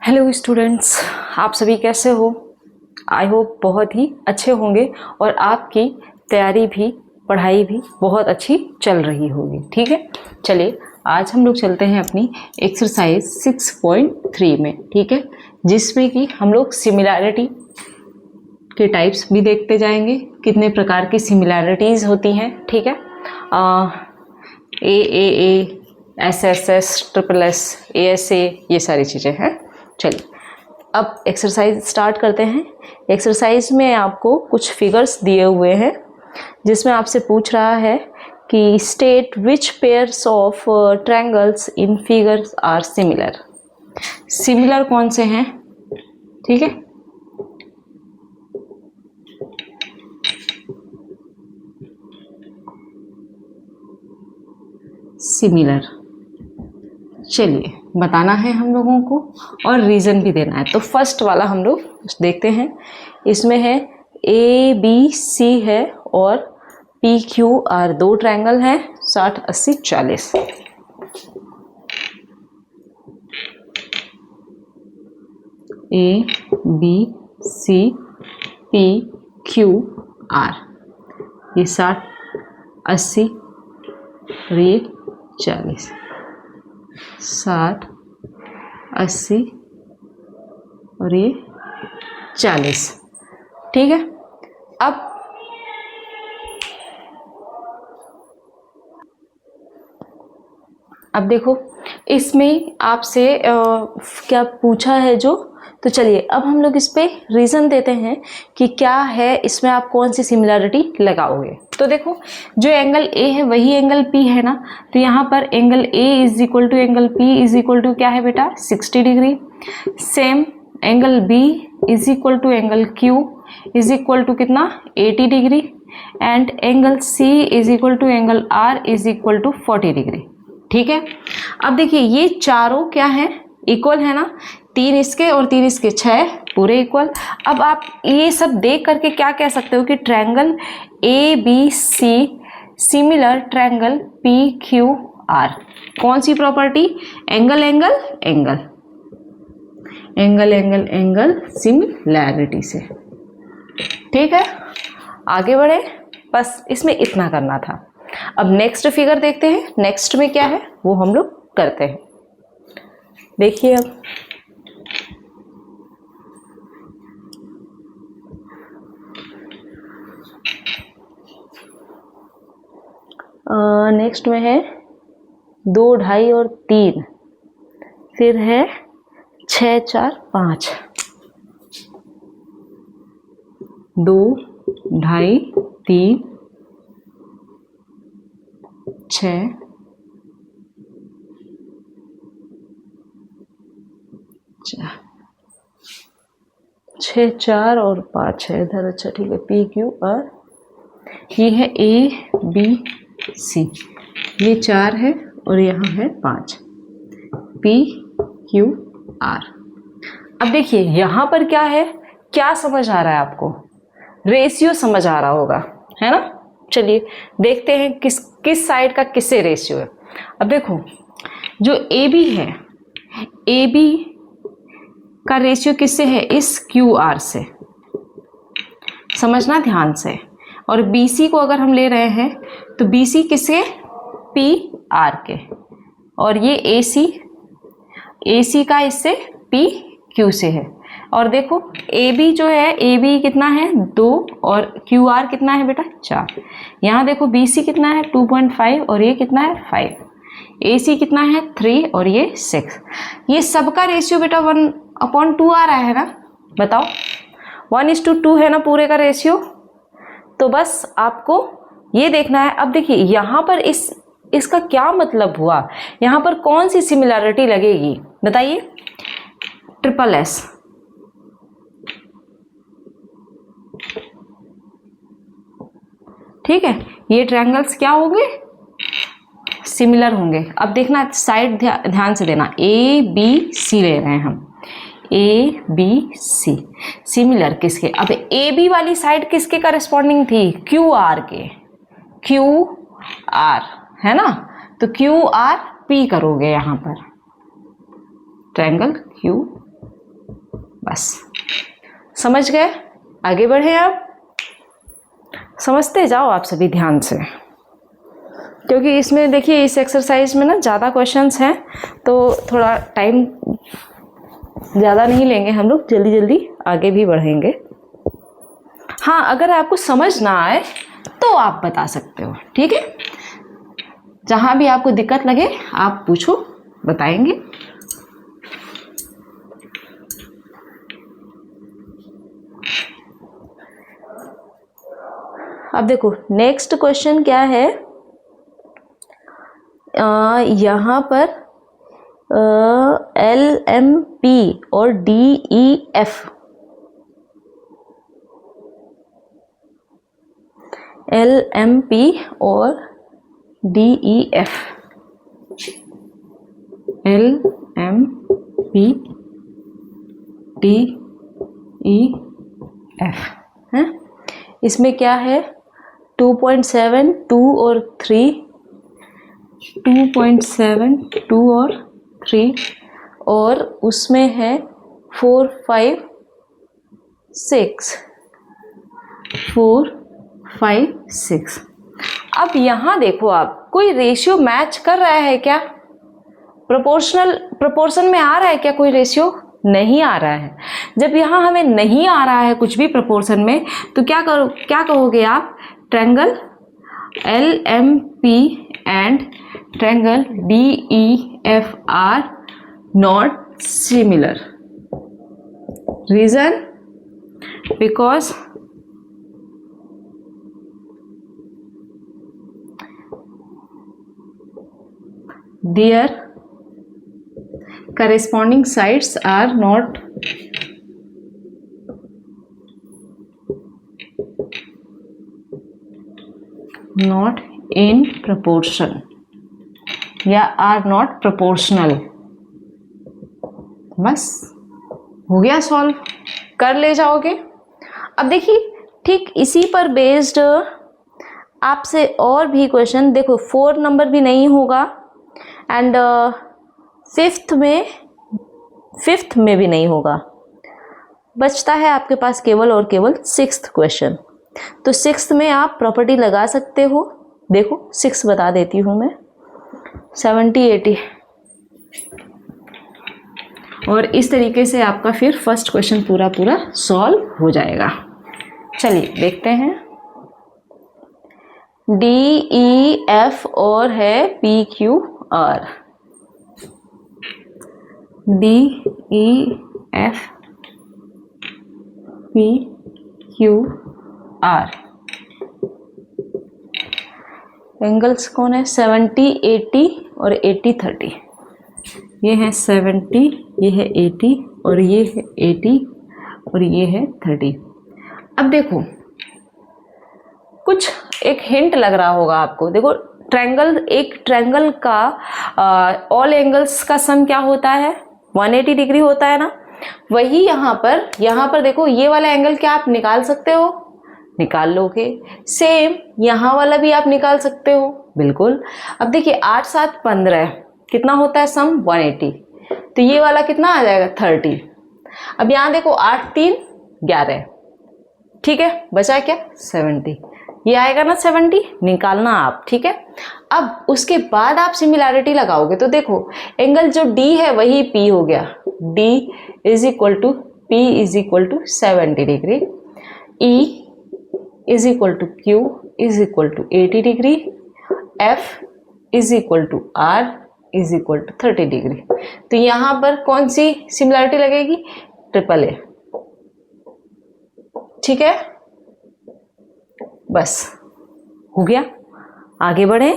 Hello students, आप सभी कैसे हो? आई होप बहुत ही अच्छे होंगे और आपकी तैयारी भी पढ़ाई भी बहुत अच्छी चल रही होगी। ठीक है, चलिए आज हम लोग चलते हैं अपनी एक्सरसाइज 6.3 में। ठीक है, जिसमें कि हम लोग सिमिलैरिटी के टाइप्स भी देखते जाएंगे, कितने प्रकार की सिमिलैरिटीज़ होती हैं। ठीक है, A S S S triple S A S A, ये सारी चीज़ें हैं। चलिए अब एक्सरसाइज स्टार्ट करते हैं। एक्सरसाइज में आपको कुछ फिगर्स दिए हुए हैं जिसमें आपसे पूछ रहा है कि state which pairs of triangles in figures are similar. Similar कौन से हैं? ठीक है, सिमिलर चलिए बताना है हम लोगों को और रीज़न भी देना है। तो फर्स्ट वाला हम लोग देखते हैं। इसमें है ए बी सी है और पी क्यू आर, दो ट्रायंगल हैं 60 80 40। A B C P Q R, ये 60 80 और ये 40। 60 80 और ये 40। ठीक है, अब देखो इसमें आपसे क्या पूछा है जो, तो चलिए अब हम लोग इस पे रीज़न देते हैं कि क्या है इसमें, आप कौन सी सिमिलरिटी लगाओगे। तो देखो जो एंगल ए है वही एंगल पी है ना, तो यहाँ पर angle A is equal to angle P is equal to क्या है बेटा, 60 degree. Same angle B is equal to angle Q is equal to कितना, 80 degree. And angle C is equal to angle R is equal to 40 degree. ठीक है, अब देखिए ये चारों क्या है, इक्वल है ना, 3 इसके और 3 इसके, 6 पूरे इक्वल। अब आप ये सब देख करके क्या कह सकते हो कि triangle A B C similar triangle P Q R. कौन सी property, angle angle angle angle angle angle similarity से। ठीक है, आगे बढ़े, बस इसमें इतना करना था। अब नेक्स्ट फिगर देखते हैं, नेक्स्ट में क्या है वो हम लोग करते हैं। देखिए अब नेक्स्ट में है 2 2.5 और 3, फिर है 6 4 5। 2 2.5 3 6 6 4 और 5 है इधर। अच्छा ठीक है, पी क्यू आर, ये है ए बी सी, ये 4 है और यहाँ है 5, पी क्यू आर। अब देखिए यहाँ पर क्या है, क्या समझ आ रहा है आपको, रेशियो समझ आ रहा होगा, है ना। चलिए देखते हैं किस साइड का किससे रेशियो है। अब देखो जो ए बी है, ए बी का रेशियो किससे है, इस क्यू आर से, समझना ध्यान से। और बी सी को अगर हम ले रहे हैं तो बी सी किसके, पी आर के, और ये ए सी का इससे पी क्यू से है। और देखो ए बी जो है, ए बी कितना है 2 और क्यू आर कितना है बेटा 4। यहाँ देखो बी सी कितना है 2.5 और ये कितना है 5, ए सी कितना है 3 और ये 6। ये सबका रेशियो बेटा 1/2 आ रहा है ना, बताओ 1:2 है ना पूरे का रेशियो। तो बस आपको ये देखना है। अब देखिए यहाँ पर इसका क्या मतलब हुआ, यहाँ पर कौन सी सिमिलरिटी लगेगी बताइए, ट्रिपल एस। ठीक है, ये ट्रायंगल्स क्या होंगे, सिमिलर होंगे। अब देखना साइड ध्यान से देना, ए बी सी ले रहे हैं हम, ए बी सी सिमिलर किसके, अब ए बी वाली साइड किसके करस्पॉन्डिंग थी, क्यू आर के, क्यू आर है ना, तो क्यू आर पी करोगे यहाँ पर, ट्रायंगल क्यू बस समझ गए? आगे बढ़े आप, समझते जाओ आप सभी ध्यान से, क्योंकि इसमें देखिए इस एक्सरसाइज में ना ज़्यादा क्वेश्चंस हैं तो थोड़ा टाइम ज़्यादा नहीं लेंगे हम लोग, जल्दी जल्दी आगे भी बढ़ेंगे। हाँ, अगर आपको समझ ना आए तो आप बता सकते हो, ठीक है? जहाँ भी आपको दिक्कत लगे आप पूछो, बताएंगे। अब देखो नेक्स्ट क्वेश्चन क्या है, यहाँ पर LMP और DEF, LMP और DEF, LMP DEF है। इसमें क्या है 2.7, 2 और 3, 2.7, 2 और 3, और उसमें है 4, 5, 6, 4, 5, 6। अब यहाँ देखो आप, कोई रेशियो मैच कर रहा है क्या? प्रोपोर्शन में आ रहा है क्या कोई रेशियो? नहीं आ रहा है। जब यहाँ हमें नहीं आ रहा है कुछ भी प्रोपोर्शन में, तो क्या कहोगे आप? Triangle LMP and triangle DEF are not similar. Reason? Because their corresponding sides are not in proportion या are not proportional। बस हो गया सॉल्व, कर ले जाओगे। अब देखिए ठीक इसी पर बेस्ड आपसे और भी क्वेश्चन, देखो 4 नंबर भी नहीं होगा एंड फिफ्थ में भी नहीं होगा। बचता है आपके पास केवल और केवल 6th क्वेश्चन। तो 6th में आप प्रॉपर्टी लगा सकते हो। देखो 6 बता देती हूँ मैं, 70, 80, और इस तरीके से आपका फिर फर्स्ट क्वेश्चन पूरा सॉल्व हो जाएगा। चलिए देखते हैं। DEF और है PQR, DEF PQR। एंगल्स कौन है? 70, 80 और 80, 30। ये है 70, ये है 80 और ये है 80 और ये है 30। अब देखो कुछ एक हिंट लग रहा होगा आपको। देखो एक ट्रायंगल का ऑल एंगल्स का सम क्या होता है? 180 डिग्री होता है ना। वही यहाँ पर देखो ये वाला एंगल क्या आप निकाल सकते हो? निकाल लोगे। सेम यहाँ वाला भी आप निकाल सकते हो, बिल्कुल। अब देखिए 8, 7, 15 कितना होता है सम? 180। तो ये वाला कितना आ जाएगा? 30। अब यहाँ देखो 8, 3, 11, ठीक है, बचा क्या? 70। ये आएगा ना 70, निकालना आप, ठीक है। अब उसके बाद आप सिमिलैरिटी लगाओगे तो देखो एंगल जो D है वही P हो गया। D is equal to P is equal to 70 degree, E is equal to Q is equal to 80 degree, F is equal to R is equal to 30 degree. तो यहाँ पर कौन सी सिमिलैरिटी लगेगी? ट्रिपल A, ठीक है। बस हो गया। आगे बढ़े,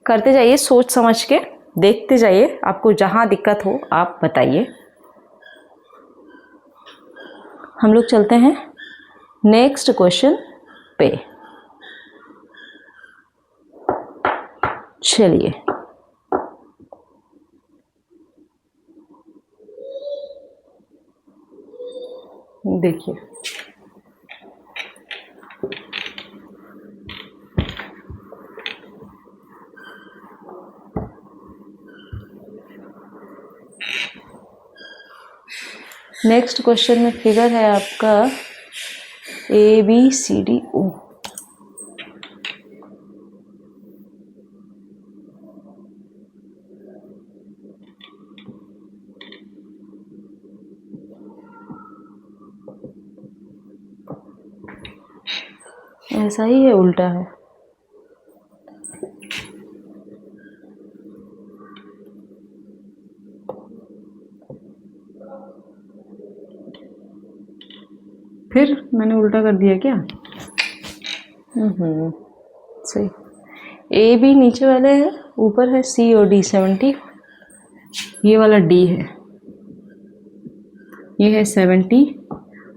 करते जाइए सोच समझ के, देखते जाइए। आपको जहां दिक्कत हो आप बताइए। हम लोग चलते हैं नेक्स्ट क्वेश्चन पे। चलिए देखिए, नेक्स्ट क्वेश्चन में फिगर है आपका ABCDO। ऐसा ही है, उल्टा है। फिर मैंने उल्टा कर दिया क्या? सही। ए बी नीचे वाले है, ऊपर है सी और डी 70। ये वाला डी है, ये है 70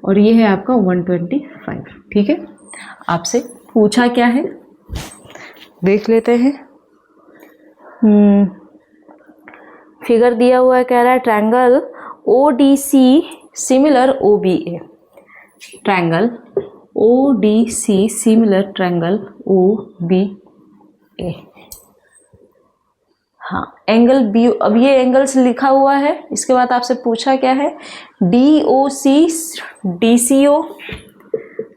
और ये है आपका 125। ठीक है, आपसे पूछा क्या है देख लेते हैं। फिगर दिया हुआ है, कह रहा है triangle ODC similar OBA। Triangle ODC similar triangle OBA। हाँ, एंगल बी, अब ये एंगल्स लिखा हुआ है। इसके बाद आपसे पूछा क्या है, DOC DCO,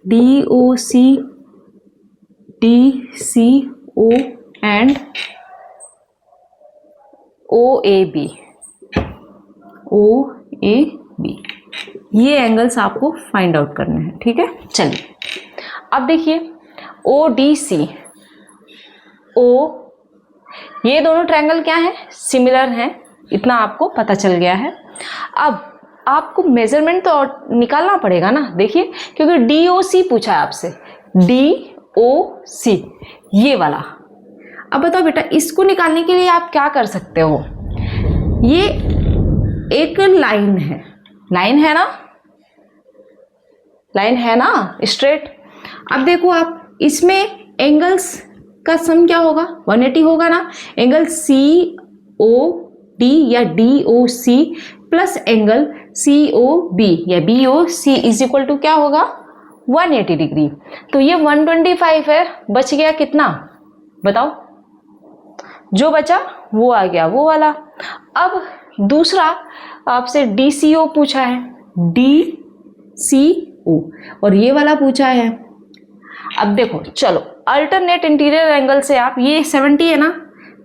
DOC DCO and OAB। OAB ये एंगल्स आपको फाइंड आउट करने हैं। ठीक है, चलिए अब देखिए ODC O, ये दोनों ट्रायंगल क्या है, सिमिलर हैं, इतना आपको पता चल गया है। अब आपको मेजरमेंट तो निकालना पड़ेगा ना। देखिए, क्योंकि DOC पूछा है आपसे, DOC ये वाला। अब बताओ बेटा, इसको निकालने के लिए आप क्या कर सकते हो। ये एक लाइन है, लाइन है ना, लाइन है ना स्ट्रेट। अब देखो आप, इसमें एंगल्स का सम क्या होगा, 180 होगा ना। एंगल COD या DOC प्लस एंगल COB या BOC इज इक्वल टू क्या होगा, 180 डिग्री। तो ये 125 है, बच गया कितना बताओ, जो बचा वो आ गया वो वाला। अब दूसरा आपसे DCO पूछा है, DCO और ये वाला पूछा है। अब देखो, चलो अल्टरनेट इंटीरियर एंगल से आप, ये 70 है ना,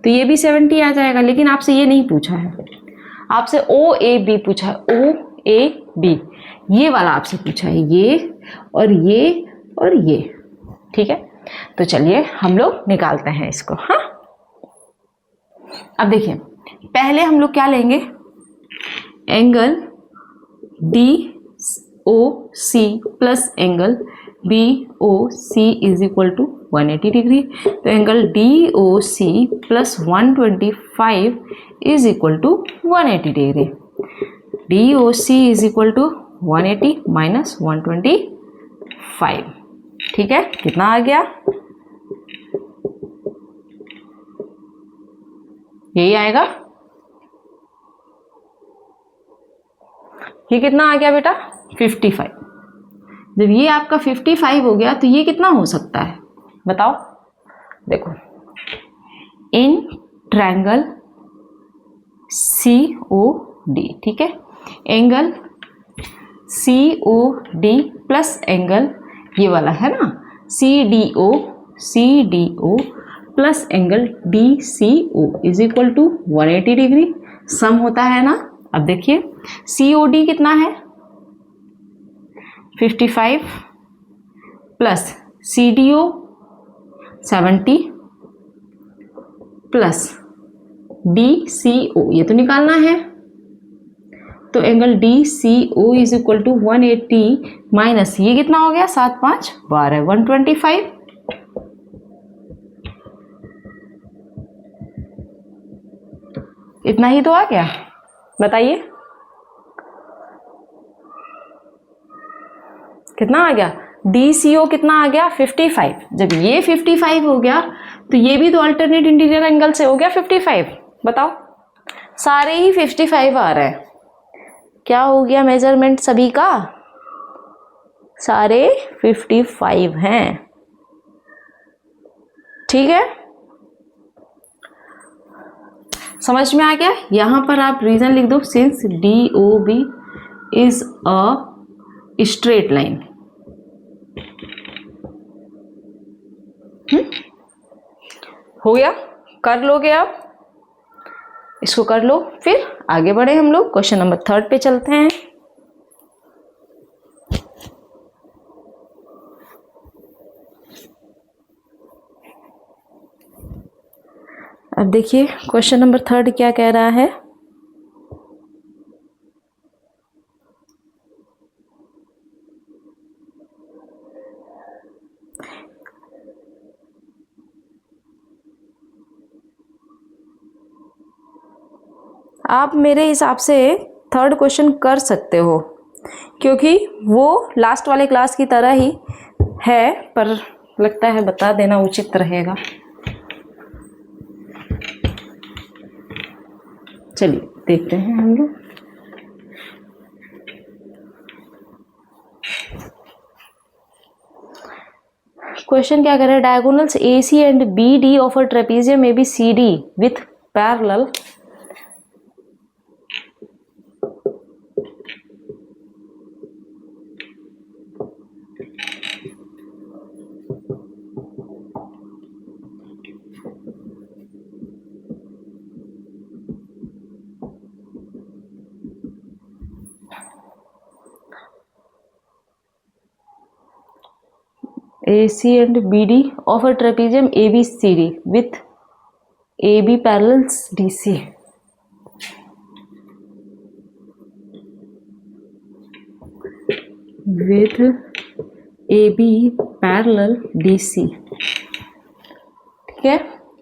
तो ये भी 70 आ जाएगा, लेकिन आपसे ये नहीं पूछा है, आपसे OAB पूछा है, OAB ये वाला आपसे पूछा है, ये और ये और ये। ठीक है, तो चलिए हम लोग निकालते हैं इसको। हाँ, अब देखिए, पहले हम लोग क्या लेंगे, angle DOC plus angle BOC is equal to 180 degree. तो angle DOC plus 125 is equal to 180 degree. DOC is equal to 180 minus 125। ठीक है, कितना आ गया, यही आएगा। ये कितना आ गया बेटा, 55। जब ये आपका 55 हो गया तो ये कितना हो सकता है बताओ। देखो, इन ट्रायंगल COD, ठीक है, एंगल COD प्लस एंगल ये वाला है ना CDO plus angle DCO is equal to 180 degree. Sum होता है ना। अब देखिए, COD कितना है 55 प्लस CDO 70 प्लस DCO ये तो निकालना है। तो angle DCO is equal to 180 minus ये कितना हो गया, 7 5 12 125। इतना ही तो आ गया, बताइए कितना आ गया। DCO कितना आ गया 55। जब ये 55 हो गया तो ये भी तो अल्टरनेट इंटीरियर एंगल से हो गया 55। बताओ, सारे ही 55 आ रहे हैं। क्या हो गया मेजरमेंट सभी का, सारे 55 हैं। ठीक है, समझ में आ गया। यहां पर आप रीजन लिख दो, since DOB is a straight line. हो गया, कर लोगे आप, इसको कर लो, फिर आगे बढ़े हम लोग क्वेश्चन नंबर 3 पे चलते हैं। अब देखिए क्वेश्चन नंबर 3 क्या कह रहा है। आप मेरे हिसाब से 3rd क्वेश्चन कर सकते हो, क्योंकि वो लास्ट वाले क्लास की तरह ही है, पर लगता है बता देना उचित रहेगा। चलिए देखते हैं हम लोग। क्वेश्चन क्या कह रहा है, diagonals AC and BD of a trapezium may be CD with parallel AC and BD of a trapezium ABCD with AB parallels DC. With AB parallel DC, ठीक है,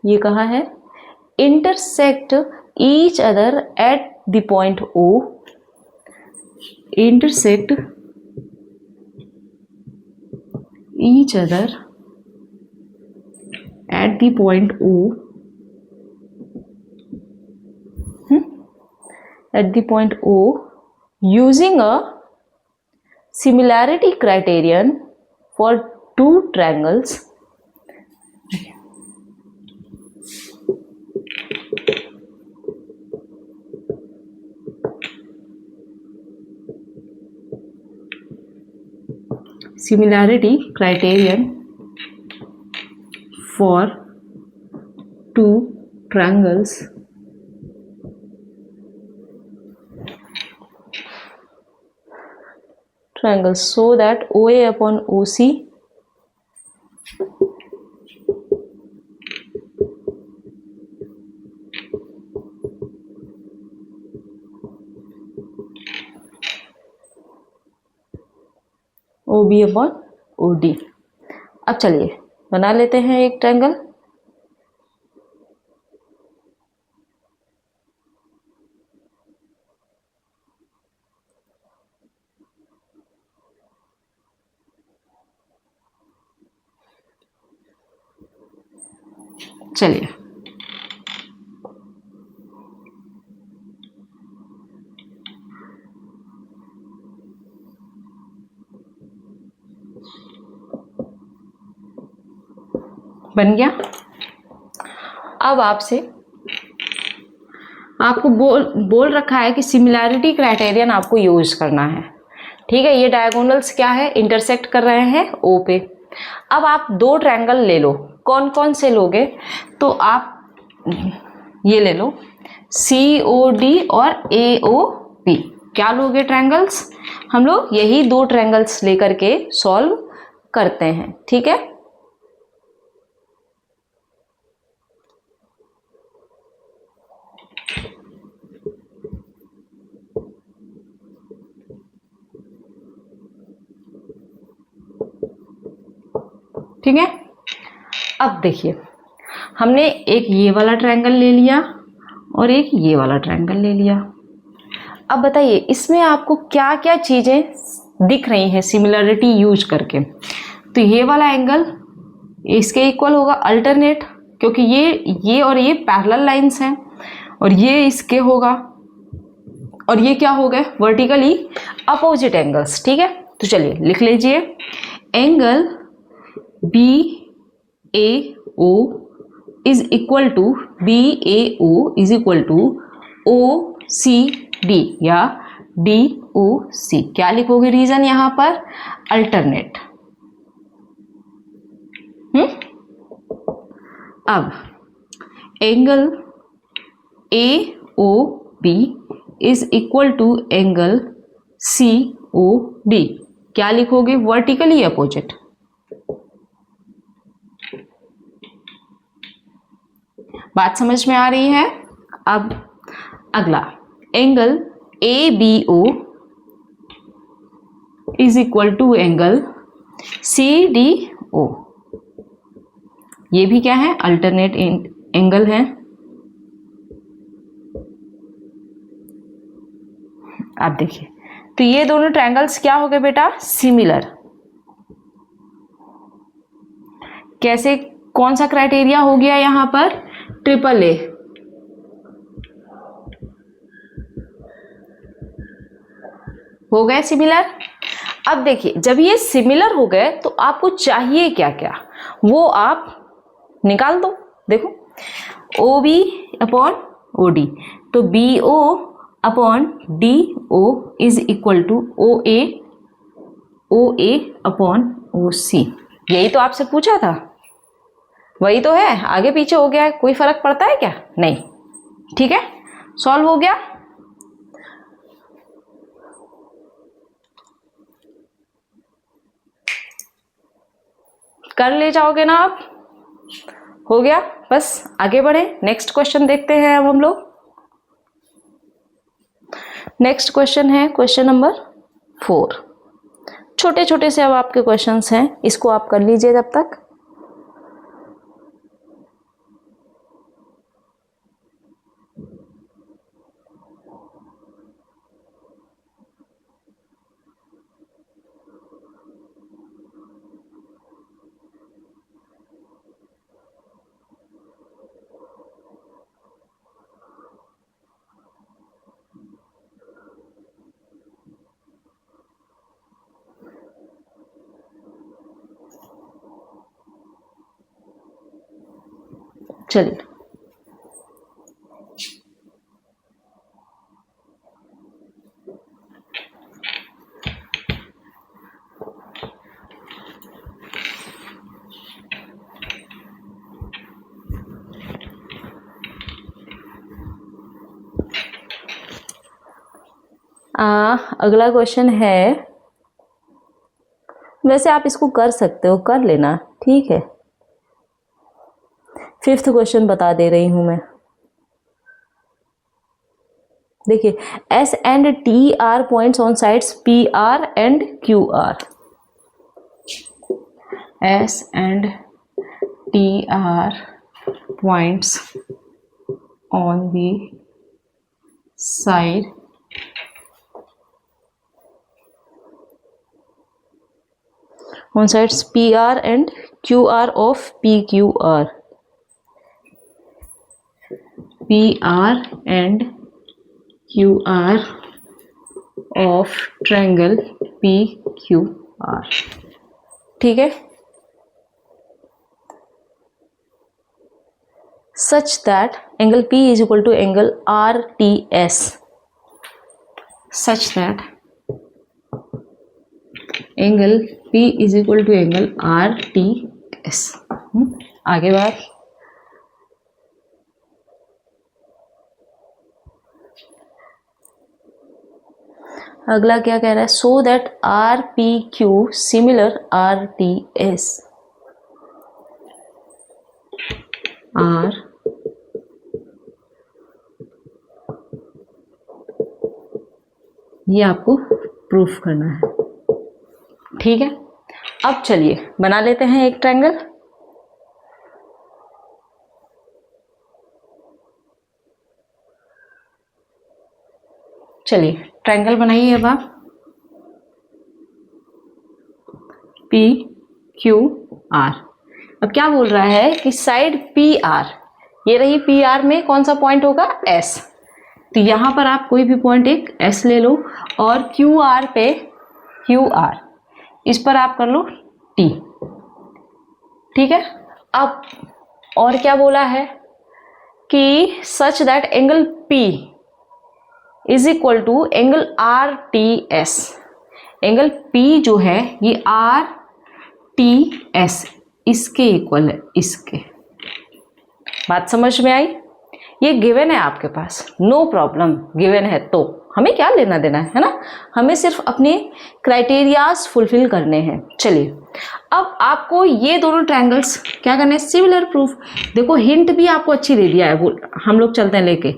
ये कहा है intersect each other at the point O, intersect each other at the point O, at the point O using a similarity criterion for two triangles similarity criterion for two triangles so that OA upon OC OB upon OD। अब चलिए बना लेते हैं एक triangle. चलिए बन गया। अब आपको बोल रखा है कि सिमिलैरिटी क्राइटेरियन आपको यूज करना है, ठीक है। ये डायगोनल्स क्या है, इंटरसेक्ट कर रहे हैं O पे। अब आप 2 ट्रायंगल ले लो, कौन कौन से लोगे, तो आप ये ले लो COD और AOP। क्या लोगे ट्रायंगल्स, हम लोग यही 2 ट्रायंगल्स लेकर के सॉल्व करते हैं, ठीक है। ठीक है, अब देखिए हमने एक ये वाला ट्रायंगल ले लिया और एक ये वाला ट्रायंगल ले लिया। अब बताइए इसमें आपको क्या क्या चीजें दिख रही हैं सिमिलरिटी यूज करके। तो ये वाला एंगल इसके इक्वल होगा अल्टरनेट, क्योंकि ये और ये पैरेलल लाइंस हैं, और ये इसके होगा, और ये क्या हो गए वर्टिकली अपोजिट एंगल्स, ठीक है। तो चलिए लिख लीजिए, angle BAO is equal to BAO is equal to OCD या DOC। क्या लिखोगे रीजन यहां पर? अल्टरनेट। अब angle AOB is equal to angle COD। क्या लिखोगे? Vertically opposite. बात समझ में आ रही है? अब अगला angle ABO is equal to angle CDO। ये भी क्या है? अल्टरनेट एंगल है। आप देखिए, तो ये दोनों ट्रायंगल्स क्या हो गए बेटा? सिमिलर। कैसे? कौन सा क्राइटेरिया हो गया यहां पर? AAA। हो गए सिमिलर। अब देखिए, जब ये सिमिलर हो गए तो आपको चाहिए क्या क्या, वो आप निकाल दो। देखो, OB अपॉन OD, तो BO upon DO is equal to OA upon OC। यही तो आपसे पूछा था, वही तो है। आगे पीछे हो गया है, कोई फर्क पड़ता है क्या? नहीं। ठीक है, सॉल्व हो गया। कर ले जाओगे ना आप? हो गया, बस आगे बढ़े। नेक्स्ट क्वेश्चन देखते हैं अब हम लोग। नेक्स्ट क्वेश्चन है क्वेश्चन नंबर 4। छोटे छोटे से अब आपके क्वेश्चंस हैं, इसको आप कर लीजिए तब तक। चलिए, अगला क्वेश्चन है, वैसे आप इसको कर सकते हो, कर लेना, ठीक है। 5th क्वेश्चन बता दे रही हूं मैं। देखिए, S and T are points on sides PR and QR। S and T are points on the side on sides PR and QR of PQR। PR and QR of triangle PQR। ठीक है, such that angle P is equal to angle RTS, such that angle P is equal to angle RTS। आगे बात, अगला क्या कह रहा है? So that RPQ similar RTS। R ये आपको प्रूफ करना है, ठीक है। अब चलिए बना लेते हैं एक ट्रायंगल। चलिए ट्रायंगल बनाइए अब आप। PQR। अब क्या बोल रहा है कि साइड PR, ये रही PR में कौन सा पॉइंट होगा? S। तो यहां पर आप कोई भी पॉइंट एक S ले लो, और QR पे QR, इस पर आप कर लो T। ठीक है, अब और क्या बोला है कि such that angle P is equal to angle R T S. Angle P जो है ये आर टी एस इसके इक्वल है, इसके। बात समझ में आई? ये गिवन है आपके पास, नो प्रॉब्लम, गिवन है तो हमें क्या लेना देना है ना, हमें सिर्फ अपने क्राइटेरियाज फुलफिल करने हैं। चलिए अब आपको ये दोनों ट्रायंगल्स क्या करने हैं, सिमिलर प्रूफ। देखो हिंट भी आपको अच्छी दे दिया है, वो हम लोग चलते हैं लेके।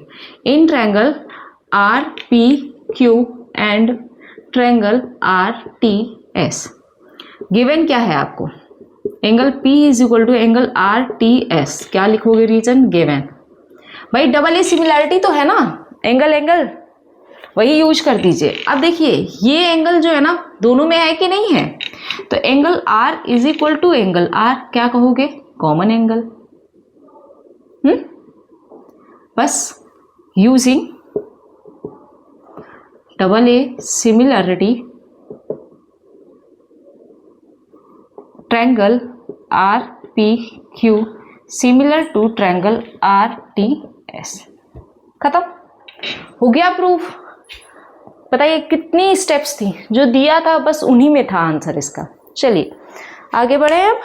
In triangle R P Q and triangle R T S given क्या है आपको, angle P is equal to angle R T S. क्या लिखोगे रीजन, गिवन। भाई डबल ए सिमिलैरिटी तो है ना, एंगल एंगल वही यूज कर दीजिए। अब देखिए ये एंगल जो है ना दोनों में है कि नहीं है, तो angle R is equal to angle R क्या कहोगे, कॉमन एंगल। बस using double A similarity triangle R P Q similar to triangle R T S. खत्म हो गया प्रूफ। बताइए कितनी स्टेप्स थी, जो दिया था बस उन्हीं में था आंसर इसका। चलिए आगे बढ़े। अब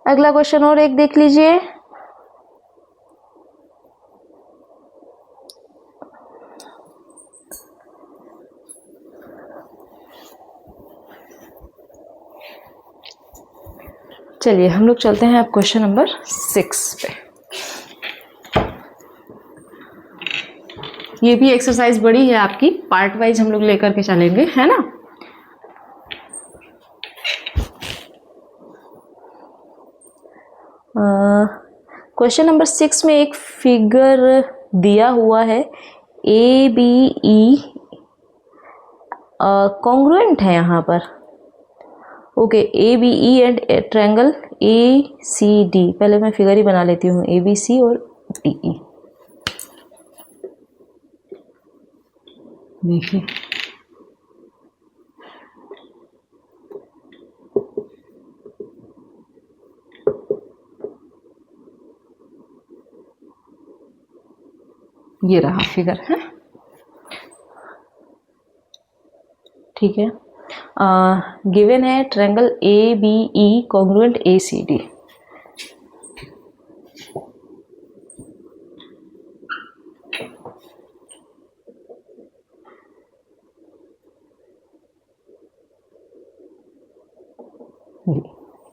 अगला क्वेश्चन और एक देख लीजिए। चलिए हम लोग चलते हैं अब क्वेश्चन नंबर 6 पे। ये भी एक्सरसाइज बड़ी है आपकी, पार्ट वाइज हम लोग लेकर के चलेंगे, है ना। क्वेश्चन नंबर 6 में एक फिगर दिया हुआ है, ए बी ई कॉन्ग्रुएंट है यहाँ पर। Okay, A B E and triangle A C D. पहले मैं फिगर ही बना लेती हूँ, ए बी सी और डी ई। देखिए ये रहा फिगर है, ठीक है। गिवन है triangle A B E congruent A C D.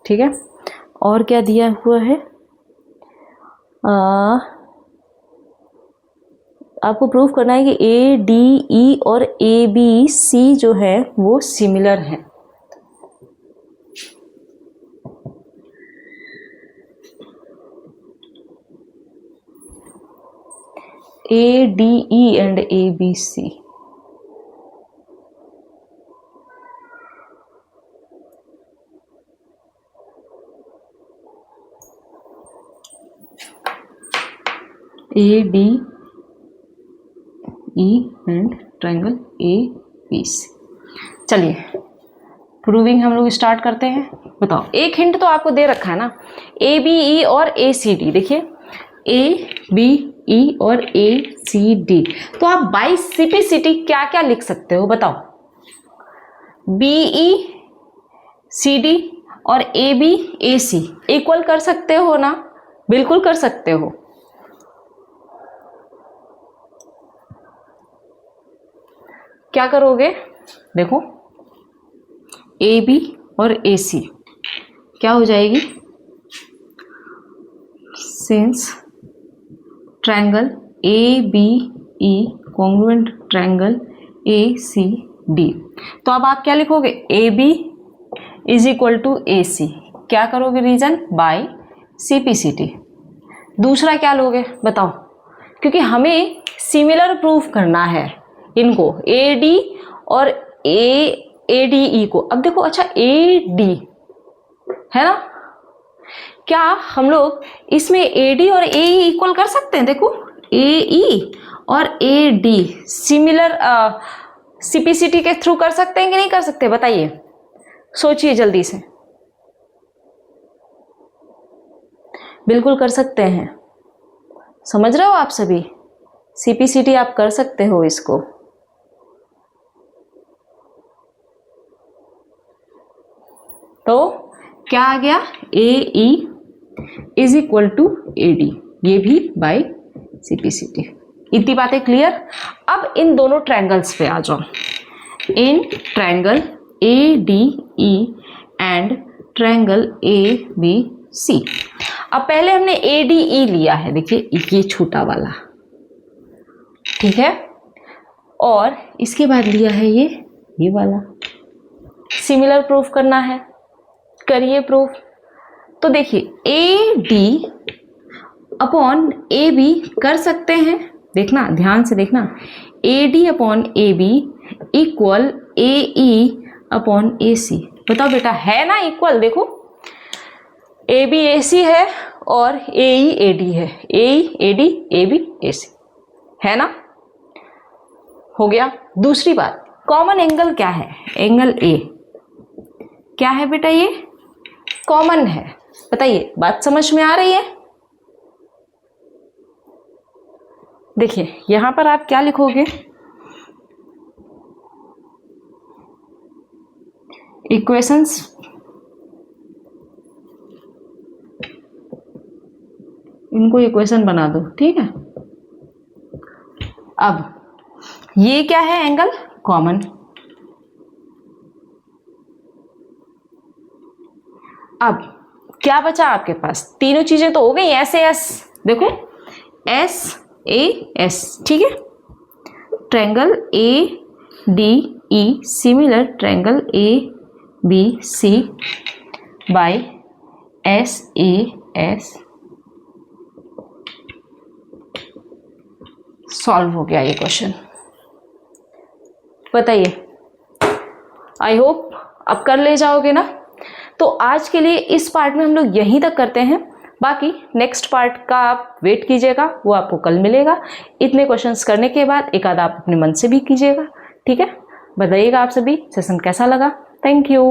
ठीक है, और क्या दिया हुआ है, आपको प्रूफ करना है कि ए डी ई और ए बी सी जो है वो सिमिलर है। A D E and A B C. A D E and triangle A B C. चलिए प्रूविंग हम लोग स्टार्ट करते हैं। बताओ, एक हिंट तो आपको दे रखा है ना, ए बी ई और ए सी डी। देखिए ए बी ई और ए सी डी, तो आप बाई सिपिसिटी क्या क्या लिख सकते हो बताओ। बी ई सी डी और A B A C equal कर सकते हो ना, बिल्कुल कर सकते हो। क्या करोगे, देखो ए बी और ए सी क्या हो जाएगी, since triangle A B E congruent triangle A C D. तो अब आप क्या लिखोगे, A B is equal to A C. क्या करोगे, reason by C P C T. दूसरा क्या लोगे बताओ, क्योंकि हमें सिमिलर प्रूफ करना है इनको, ए डी और ए डी ई को। अब देखो, अच्छा ए डी है ना, क्या हम लोग इसमें ए डी और ए ई इक्वल कर सकते हैं। देखो ए ई और ए डी सिमिलर सीपीसीटी के थ्रू कर सकते हैं कि नहीं कर सकते, बताइए, सोचिए जल्दी से। बिल्कुल कर सकते हैं, समझ रहे हो आप सभी। सीपीसीटी आप कर सकते हो इसको। तो क्या आ गया, A E is equal to A D, ये भी बाय सीपीसीटी। इतनी बातें क्लियर। अब इन दोनों ट्रायंगल्स पे आ जाओ, in triangle A D E and triangle A B C. अब पहले हमने ए डी ई लिया है, देखिए ये छोटा वाला, ठीक है, और इसके बाद लिया है ये वाला। सिमिलर प्रूफ करना है, करिए प्रूफ। तो देखिए A D upon A B कर सकते हैं, देखना ध्यान से देखना, A D upon A B equal A E upon A C. बताओ बेटा है ना इक्वल, देखो ए बी ए सी है और ए ई ए डी है, ए ई ए डी ए बी ए सी है ना, हो गया। दूसरी बात, कॉमन एंगल क्या है, एंगल ए क्या है बेटा, ये कॉमन है। बताइए बात समझ में आ रही है। देखिए यहां पर आप क्या लिखोगे, इक्वेशंस इनको इक्वेशन बना दो, ठीक है। अब ये क्या है, एंगल कॉमन। अब क्या बचा आपके पास, तीनों चीजें तो हो गई, एस एस, देखो एस ए एस, ठीक है। Triangle A D E similar triangle A B C by S A S, solve हो गया ये क्वेश्चन। बताइए, आई होप अब कर ले जाओगे ना। तो आज के लिए इस पार्ट में हम लोग यहीं तक करते हैं, बाकी नेक्स्ट पार्ट का आप वेट कीजिएगा, वो आपको कल मिलेगा। इतने क्वेश्चंस करने के बाद एक आध आप अपने मन से भी कीजिएगा, ठीक है। बताइएगा आप सभी सेशन कैसा लगा। Thank you.